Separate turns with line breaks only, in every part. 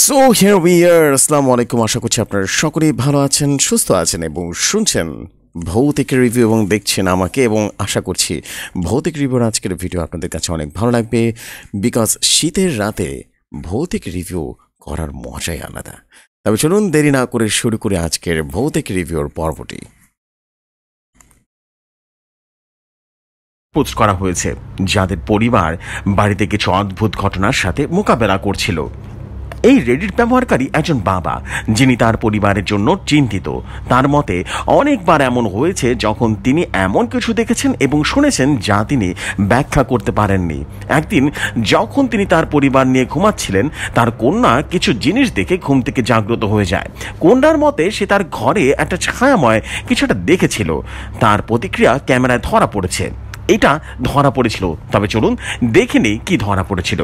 So here we are. আসসালামু আলাইকুম, আশা করছি আপনারা সকলেই ভালো আছেন, সুস্থ আছেন এবং শুনছেন ভৌতিক রিভিউ এবং দেখছেন আমাকে, এবং আশা করছি ভৌতিক রিভিউর আজকের ভিডিও আপনাদের কাছে অনেক ভালো লাগবে। বিকজ শীতের রাতে ভৌতিক রিভিউ করার মজাই আলাদা। তবে চলুন দেরি না করে শুরু করে আজকের ভৌতিক রিভিউর পর্বটি। পোস্ট করা হয়েছে যাদের পরিবার বাড়িতে কিছু অদ্ভুত ঘটনার সাথে মোকাবেলা করছিল। এই রেডিট ব্যবহারকারী একজন বাবা, যিনি তার পরিবারের জন্য চিন্তিত। তার মতে অনেকবার এমন হয়েছে যখন তিনি এমন কিছু দেখেছেন এবং শুনেছেন যা তিনি ব্যাখ্যা করতে পারেননি। একদিন যখন তিনি তার পরিবার নিয়ে ঘুমাচ্ছিলেন, তার কন্যা কিছু জিনিস দেখে ঘুম থেকে জাগ্রত হয়ে যায়। কন্যার মতে সে তার ঘরে একটা ছায়াময় কিছু একটা দেখেছিল। তার প্রতিক্রিয়া ক্যামেরায় ধরা পড়েছে। এটা ধরা পড়েছিল। তবে চলুন দেখে নিই কি ধরা পড়েছিল।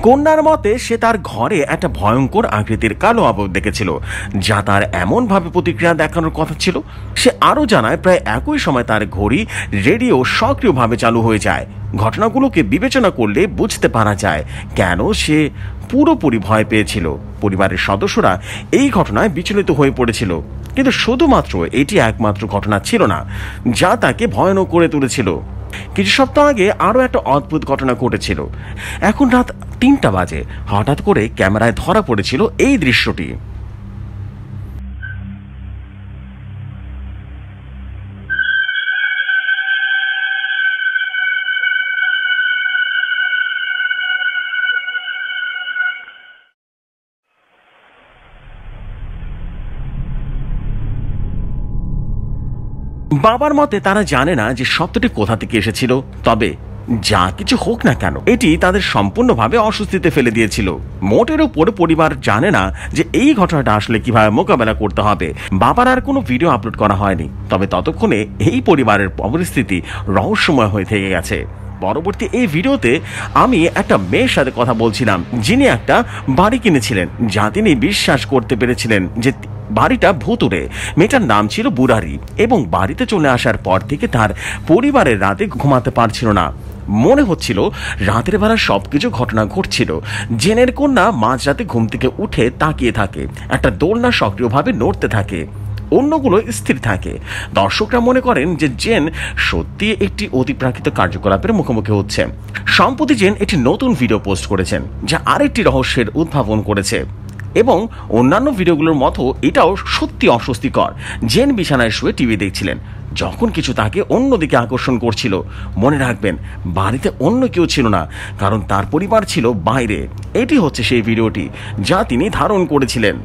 কন্যার মতে সে তার ঘরে একটা ভয়ঙ্কর আকৃতির কালো আবরণ দেখেছিল, যা তার এমনভাবে প্রতিক্রিয়া দেখানোর কথা ছিল। সে আরও জানায় প্রায় একই সময় তার ঘড়ি, রেডিও সক্রিয়ভাবে চালু হয়ে যায়। ঘটনাগুলোকে বিবেচনা করলে বুঝতে পারা যায় কেন সে পুরোপুরি ভয় পেয়েছিল। পরিবারের সদস্যরা এই ঘটনায় বিচলিত হয়ে পড়েছিল, কিন্তু শুধুমাত্র এটি একমাত্র ঘটনা ছিল না যা তাকে ভয়ানক করে তুলেছিল। কিছু সপ্তাহ আগে আরও একটা অদ্ভুত ঘটনা ঘটেছিল। এখন রাত 3টা বাজে হঠাৎ করে ক্যামেরায় ধরা পড়েছিল এই দৃশ্যটি। বাবার মতে তারা জানে না যে শব্দটি কোথা থেকে এসেছিল, তবে যা কিছু হোক না কেন এটি তাদের সম্পূর্ণভাবে অস্বস্তিতে ফেলে দিয়েছিল। মোটের উপর পরিবার জানে না যে এই ঘটনাটা আসলে কিভাবে মোকাবেলা করতে হবে। বাবার আর কোনো ভিডিও আপলোড করা হয়নি, তবে ততক্ষণে এই পরিবারের পরিস্থিতি রহস্যময় হয়ে থেকে গেছে। পরবর্তী এই ভিডিওতে আমি একটা মেয়ের সাথে কথা বলছিলাম, যিনি একটা বাড়ি কিনেছিলেন, যা তিনি বিশ্বাস করতে পেরেছিলেন যে বাড়িটা ভুতুড়ে। মেয়েটার নাম ছিল বুড়ারি, এবং বাড়িতে চলে আসার পর থেকে তার পরিবারের রাতে ঘুমাতে পারছিল না। মনে হচ্ছিল রাতের বেলা সবকিছু ঘটনা ঘটছিল। জেনের কন্যা মাঝরাতে ঘুম থেকে উঠে তাকিয়ে থাকে, একটা দোলনা সক্রিয়ভাবে নড়তে থাকে, অন্যগুলো স্থির থাকে। দর্শকরা মনে করেন যে জেন সত্যি একটি অতিপ্রাকৃত কার্যকলাপের মুখোমুখি হচ্ছে। সম্প্রতি জেন একটি নতুন ভিডিও পোস্ট করেছেন, যা আরেকটি রহস্যের উদ্ভাবন করেছে, এবং অন্যান্য ভিডিওগুলোর মতো এটাও সত্যি অস্বস্তিকর। জেন বিছানায় শুয়ে টিভি দেখছিলেন যখন কিছু তাকে অন্যদিকে আকর্ষণ করছিল। মনে রাখবেন, বাড়িতে অন্য কেউ ছিল না, কারণ তার পরিবার ছিল বাইরে। এটি হচ্ছে সেই ভিডিওটি যা তিনি ধারণ করেছিলেন।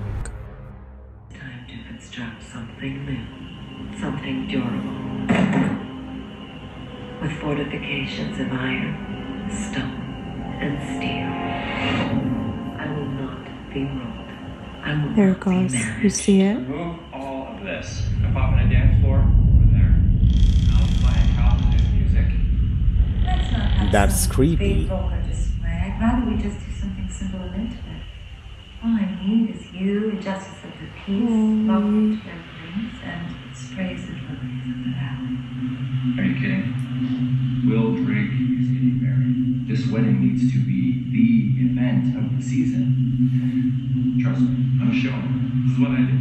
There it goes. You see it?
Remove all of this. I'm popping a dance floor over there. I'll play house music.
Let's not have
That's
some
creepy.
big vulgar display. I'd rather we just do something simple and intimate. All I need is you, a justice of the peace, welcome to their dreams, and sprays of lilies of the valley.
Are you kidding? Will Drake is getting married. This wedding needs to be the event of the season. Trust me, I'm a showman. This is what I do.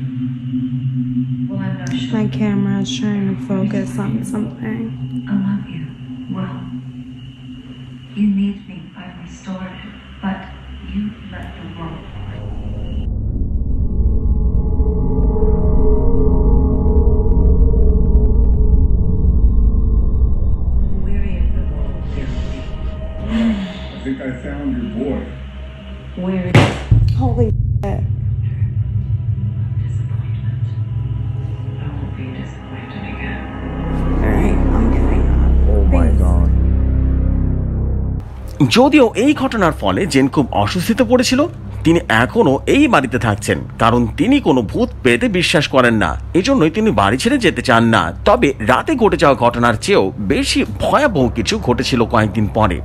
Well, I'm no show.
My camera is trying to focus on something.
I love you. Well, you need me. I restored it, but you let the world. Weary of the world guilty.
I think I found your boy.
Weary
Holy shit.
of disappointment. I won't be disappointed again.
Alright, I'm getting up.
Oh my God.
Thanks.
যদিও এই ঘটনার ফলে gen খুব অস্বস্তিতে পড়েছিল, তিনি এখনো এই বাড়িতে থাকছেন, কারণ তিনি কোনো ভূত পেতে বিশ্বাস করেন না। এজন্যই তিনি বাড়ি ছেড়ে যেতে চান না। তবে রাতে ঘটে যাওয়া ঘটনার চেয়েও বেশি ভয়াবহ কিছু ঘটেছিল কয়েকদিন পরে।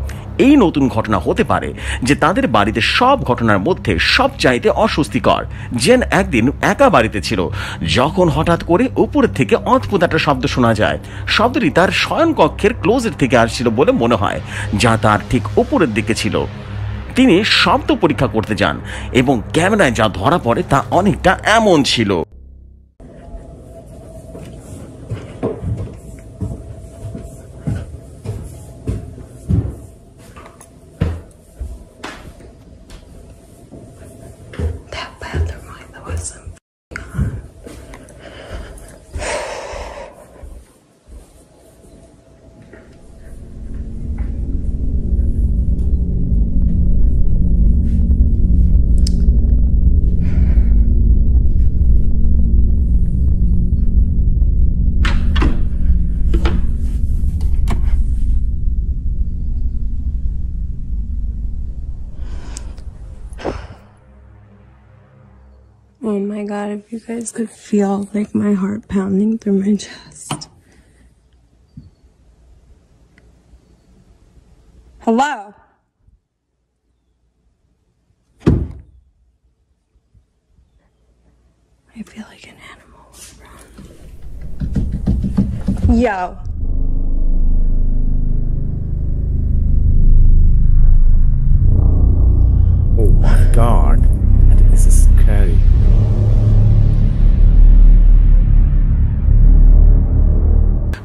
এই নতুন ঘটনা হতে পারে যে তাদের বাড়িতে সব ঘটনার মধ্যে সবচাইতে অস্বস্তিকর। জেন একদিন একা বাড়িতে ছিল যখন হঠাৎ করে উপরের থেকে অদ্ভুত একটা শব্দ শোনা যায়। শব্দটি তার শয়নকক্ষের ক্লোজেট থেকে আসছিল বলে মনে হয়, যা তার ঠিক উপরের দিকে ছিল। তিনি শব্দ পরীক্ষা করতে যান এবং ক্যামেরায় যা ধরা পড়ে তা অনেকটা এমন ছিল।
Oh my god, if you guys could feel like my heart pounding through my chest. Hello? I feel like an animal. Yo.
Oh my god, this is scary.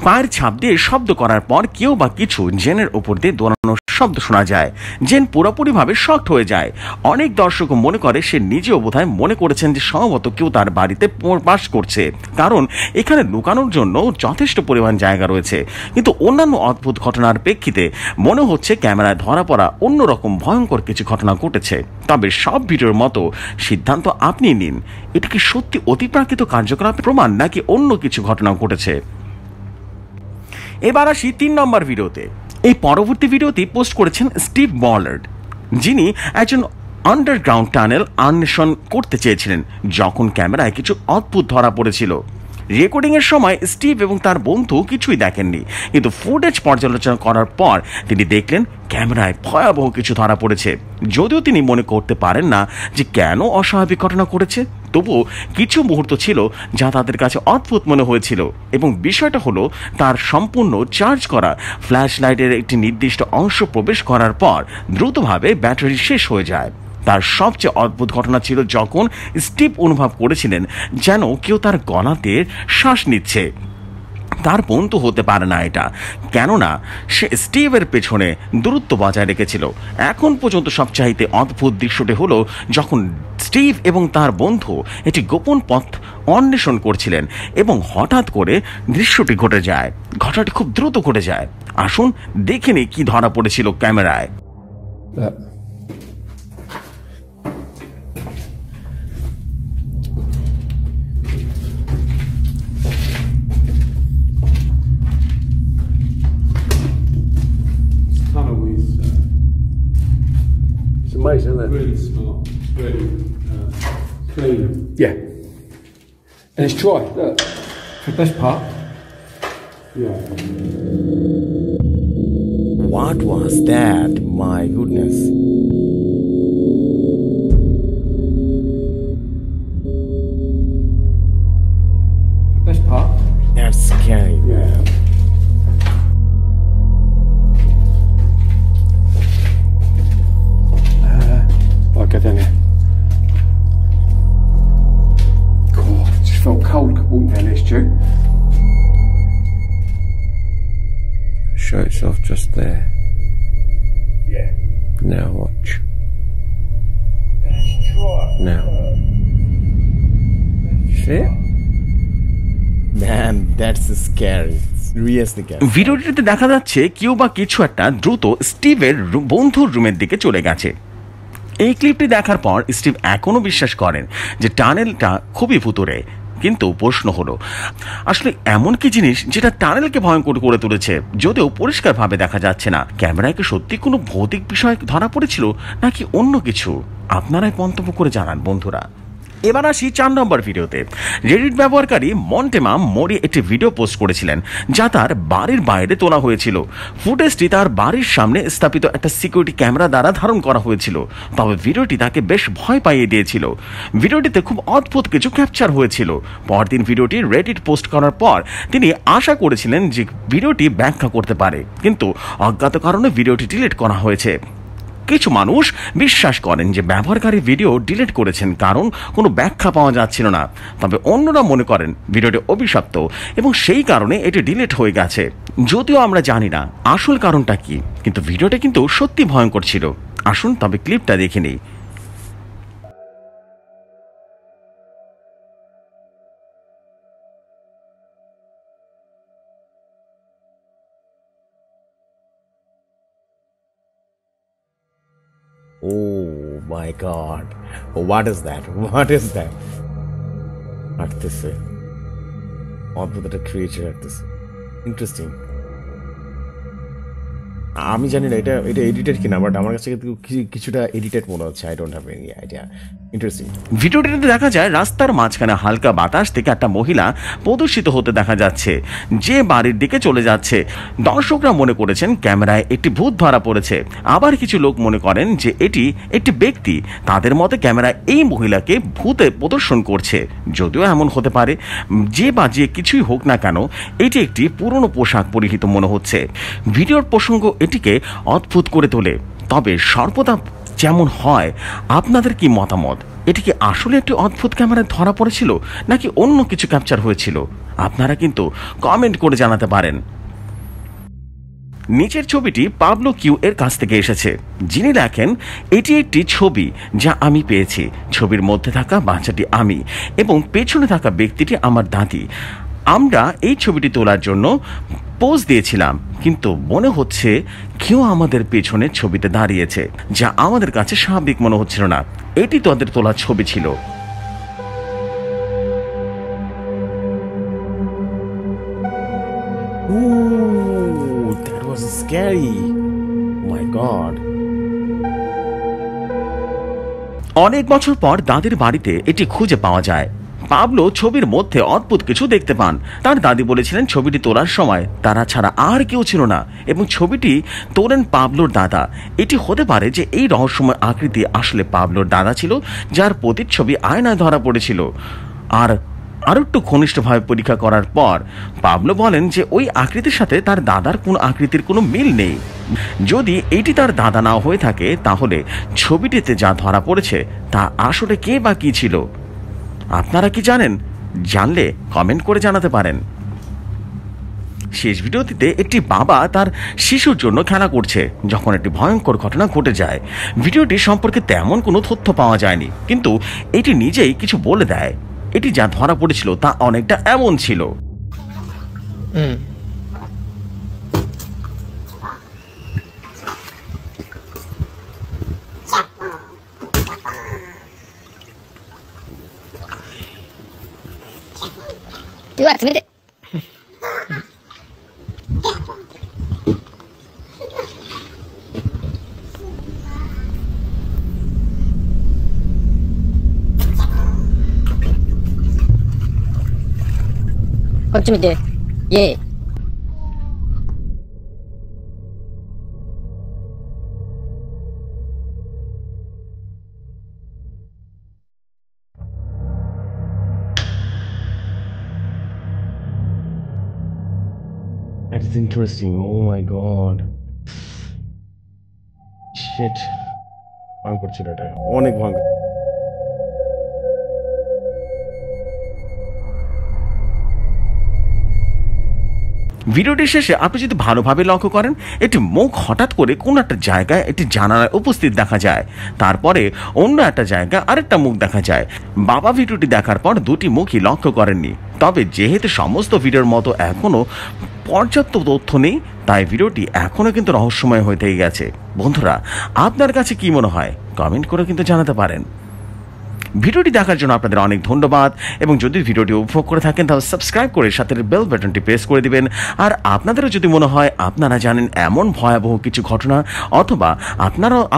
পায়ের ছাপ দিয়ে শব্দ করার পর কেউ বা কিছু জেনের উপর দিয়ে দৌড়ানোর শব্দ শোনা যায়। জেন পুরোপুরিভাবে শকড হয়ে যায়। অনেক দর্শকও মনে করে সে নিজেও বোধহয় মনে করেছেন যে সম্ভবত কেউ তার বাড়িতে বাস করছে, কারণ এখানে লুকানোর জন্য যথেষ্ট পরিমাণ জায়গা রয়েছে। কিন্তু অন্যান্য অদ্ভুত ঘটনার প্রেক্ষিতে মনে হচ্ছে ক্যামেরায় ধরা পড়া অন্যরকম ভয়ঙ্কর কিছু ঘটনা ঘটেছে। তবে সব ভিডিওর মতো সিদ্ধান্ত আপনি নিন, এটা কি সত্যি অতিপ্রাকৃত কার্যকলাপের প্রমাণ নাকি অন্য কিছু ঘটনা ঘটেছে। এবার আসি 3 নম্বর ভিডিওতে। এই পরবর্তী ভিডিওটি পোস্ট করেছেন স্টিভ বলার্ড, যিনি একজন আন্ডারগ্রাউন্ড টানেল অন্বেষণ করতে চেয়েছিলেন যখন ক্যামেরায় কিছু অদ্ভুত ধরা পড়েছিল। রেকর্ডিং এর সময় স্টিভ এবং তার বন্ধু কিছুই দেখেননি, কিন্তু ফুটেজ পর্যালোচনা করার পর তিনি দেখলেন ক্যামেরায় ভয়াবহ কিছু ধরা পড়েছে। যদিও তিনি মনে করতে পারেন না যে কেন অস্বাভাবিক ঘটনা ঘটেছে, তবুও কিছু মুহূর্ত ছিল যা তাদের কাছে অদ্ভুত মনে হয়েছিল। এবং বিষয়টা হলো তার সম্পূর্ণ চার্জ করা ফ্ল্যাশ লাইটের একটি নির্দিষ্ট অংশ প্রবেশ করার পর দ্রুতভাবে ব্যাটারি শেষ হয়ে যায়। তার সবচেয়ে অদ্ভুত ঘটনা ছিল যখন স্টিভ অনুভব করেছিলেন যেন কেউ তার গলাতে শ্বাস নিচ্ছে। তার বন্ধু হতে পারে না এটা, কেননা সে স্টিভের পেছনে দূরত্ব বজায় রেখেছিল। এখন পর্যন্ত সবচাইতে অদ্ভুত দৃশ্যটি হলো যখন স্টিভ এবং তার বন্ধু একটি গোপন পথ অন্বেষণ করছিলেন এবং হঠাৎ করে দৃশ্যটি ঘটে যায়। ঘটনাটি খুব দ্রুত ঘটে যায়। আসুন দেখে নিই কি ধরা পড়েছিল ক্যামেরায়।
It's amazing, isn't it?
Really smart, really clean.
Yeah. And it's dry, look. The best part.
Yeah.
What was that? My goodness. The best part? That's scary.
Yeah.
I'll go down there. God, it just felt cold walking down there, Stu. Show itself just there.
Yeah.
Now watch. Now. See it? Man, that's scary. It's really scary.
ভিডিওটিতে দেখা যাচ্ছে কেউ বা কিছু একটা দ্রুত স্টিভের বন্ধুর রুমের দিকে চলে গেছে। এই ক্লিপটি দেখার পর স্টিভ এখনো বিশ্বাস করেন যে টানেলটা খুবই ভুতুড়ে। কিন্তু প্রশ্ন হলো আসলে এমন কি জিনিস যেটা টানেলকে ভয়ঙ্কর করে তুলেছে? যদিও পরিষ্কারভাবে দেখা যাচ্ছে না, ক্যামেরায় কি সত্যি কোনো ভৌতিক বিষয় ধরা পড়েছিল নাকি অন্য কিছু? আপনারাই মন্তব্য করে জানান বন্ধুরা। এবার আসি 4 নম্বর ভিডিওতে। রেডিট ব্যবহারকারী মন্টেমা মোরি একটি ভিডিও পোস্ট করেছিলেন যা তার বাড়ির বাইরে তোলা হয়েছিল। ফুটেজটি তার বাড়ির সামনে স্থাপিত একটা সিকিউরিটি ক্যামেরা দ্বারা ধারণ করা হয়েছিল। তবে ভিডিওটি তাকে বেশ ভয় পাইয়ে দিয়েছিল। ভিডিওটিতে খুব অদ্ভুত কিছু ক্যাপচার হয়েছিল। পরদিন ভিডিওটি রেডিট পোস্ট করার পর তিনি আশা করেছিলেন যে ভিডিওটি ব্যাখ্যা করতে পারে, কিন্তু অজ্ঞাত কারণে ভিডিওটি ডিলিট করা হয়েছে। কিছু মানুষ বিশ্বাস করেন যে ব্যবহারকারী ভিডিও ডিলিট করেছেন কারণ কোনো ব্যাখ্যা পাওয়া যাচ্ছিল না, তবে অন্যরা মনে করেন ভিডিওটি অভিশপ্ত এবং সেই কারণে এটি ডিলিট হয়ে গেছে। যদিও আমরা জানি না আসল কারণটা কি, কিন্তু ভিডিওটা কিন্তু সত্যি ভয়ঙ্কর ছিল। আসুন তবে ক্লিপটা দেখে নিই।
Oh my god. What is that? What is that? হাঁটতেছে অদ্ভুত একটা ক্রিয়েচার হাঁটতেছে। ইন্টারেস্টিং। আমি জানি না এটা এডিটেড কিনা, বাট আমার কাছে কিছুটা এডিটেড মনে হচ্ছে। I don't have any idea. Interesting.
ভিডিওটিতে দেখা যায় রাস্তার মাঝখানে হালকা বাতাস থেকে একটা মহিলা প্রদর্শিত হতে দেখা যাচ্ছে যে বাড়ির দিকে চলে যাচ্ছে। দর্শকরা মনে করেছেন ক্যামেরায় একটি ভূত ধরা পড়েছে, আবার কিছু লোক মনে করেন যে এটি একটি ব্যক্তি। তাদের মতে ক্যামেরায় এই মহিলাকে ভূতে প্রদর্শন করছে। যদিও এমন হতে পারে, যে বা যে কিছুই হোক না কেন এটি একটি পুরনো পোশাক পরিহিত মনে হচ্ছে। ভিডিওর প্রসঙ্গ এটিকে অদ্ভুত করে তোলে। তবে সর্বদা যেমন হয়, আপনাদের কি মতামত? এটি কি আসলে একটি অদ্ভুত ক্যামেরায় ধরা পড়েছিল নাকি অন্য কিছু ক্যাপচার হয়েছিল? আপনারা কিন্তু কমেন্ট করে জানাতে পারেন। নিচের ছবিটি পাবলো কিউ এর কাছ থেকে এসেছে, যিনি লেখেন এটি একটি ছবি যা আমি পেয়েছি। ছবির মধ্যে থাকা বাচ্চাটি আমি এবং পেছনে থাকা ব্যক্তিটি আমার দাদি। আমরা এই ছবিটি তোলার জন্য পোজ দিয়েছিলাম, কিন্তু মনে হচ্ছে কেউ আমাদের পেছনে ছবিতে দাঁড়িয়েছে, যা আমাদের কাছে স্বাভাবিক মনে হচ্ছিল না। এটি তাদের তোলা ছবি ছিল।
Ooh, that was scary. Oh my god.
অনেক বছর পর দাদির বাড়িতে এটি খুঁজে পাওয়া যায়। পাবলো ছবির মধ্যে অদ্ভুত কিছু দেখতে পান। তার দাদি বলেছিলেন ছবিটি তোলার সময় তারা ছাড়া আর কেউ ছিল না এবং ছবিটি তোলেন পাবলোর দাদা। এটি হতে পারে যে এই রহস্যময় আকৃতি আসলে পাবলোর দাদা ছিল, যার প্রতিচ্ছবি আয়নায় ধরা পড়েছিল। আরো একটু ঘনিষ্ঠভাবে পরীক্ষা করার পর পাবলো বলেন যে ওই আকৃতির সাথে তার দাদার কোন আকৃতির কোনো মিল নেই। যদি এটি তার দাদা না হয়ে থাকে, তাহলে ছবিটিতে যা ধরা পড়েছে তা আসলে কে বা কি ছিল? আপনারা কি জানেন? জানলে কমেন্ট করে জানাতে পারেন। শেষ ভিডিওটিতে একটি বাবা তার শিশুর জন্য খেলা করছে যখন একটি ভয়ঙ্কর ঘটনা ঘটে যায়। ভিডিওটি সম্পর্কে তেমন কোনো তথ্য পাওয়া যায়নি, কিন্তু এটি নিজেই কিছু বলে দেয়। এটি যা ধরা পড়েছিল তা অনেকটা এমন ছিল।
こっち見て。イエーイ。
That is interesting. Oh my god. Shit. ভয়ঙ্কর ছিল এটা, অনেক ভয়ঙ্কর।
ভিডিওটির শেষে আপনি যদি ভালোভাবে লক্ষ্য করেন, একটি মুখ হঠাৎ করে কোন একটা জায়গায় একটি জানালায় উপস্থিত দেখা যায়। তারপরে অন্য একটা জায়গায় আরেকটা মুখ দেখা যায়। বাবা ভিডিওটি দেখার পর দুটি মুখই লক্ষ্য করেননি। তবে যেহেতু সমস্ত ভিডিওর মতো এখনো পর্যাপ্ত তথ্য নেই, তাই ভিডিওটি এখনো কিন্তু রহস্যময় হয়ে থেকে গেছে। বন্ধুরা, আপনার কাছে কি মনে হয়? কমেন্ট করে কিন্তু জানাতে পারেন। ভিডিওটি দেখার জন্য আপনাদের অনেক ধন্যবাদ, এবং যদি ভিডিওটি উপভোগ করে থাকেন তাহলে সাবস্ক্রাইব করে সাথে বেল বাটনটি প্রেস করে দিবেন। আর আপনাদেরও যদি মনে হয় আপনারা জানেন এমন ভয়াবহ কিছু ঘটনা, অথবা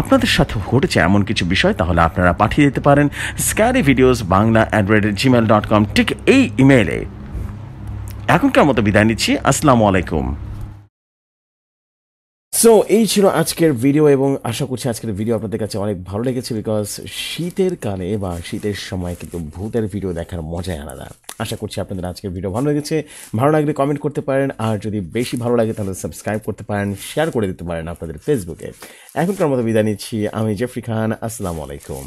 আপনাদের সাথে ঘটেছে এমন কিছু বিষয়, তাহলে আপনারা পাঠিয়ে দিতে পারেন scaryvideos@gmail.com, ঠিক এই ইমেইলে। এখনকার মতো বিদায় নিচ্ছি। আসসালামু আলাইকুম।
সো এই ছিল আজকের ভিডিও, এবং আশা করছি আজকের ভিডিও আপনাদের কাছে অনেক ভালো লেগেছে, বিকজ শীতের কালে বা শীতের সময় কিন্তু ভূতের ভিডিও দেখার মজাই আলাদা। আশা করছি আপনাদের আজকের ভিডিও ভালো লেগেছে। ভালো লাগলে কমেন্ট করতে পারেন, আর যদি বেশি ভালো লাগে তাহলে সাবস্ক্রাইব করতে পারেন, শেয়ার করে দিতে পারেন আপনাদের ফেসবুকে। এখনকার মতো বিদায় নিচ্ছি। আমি জেফরি খান। আসসালামু আলাইকুম।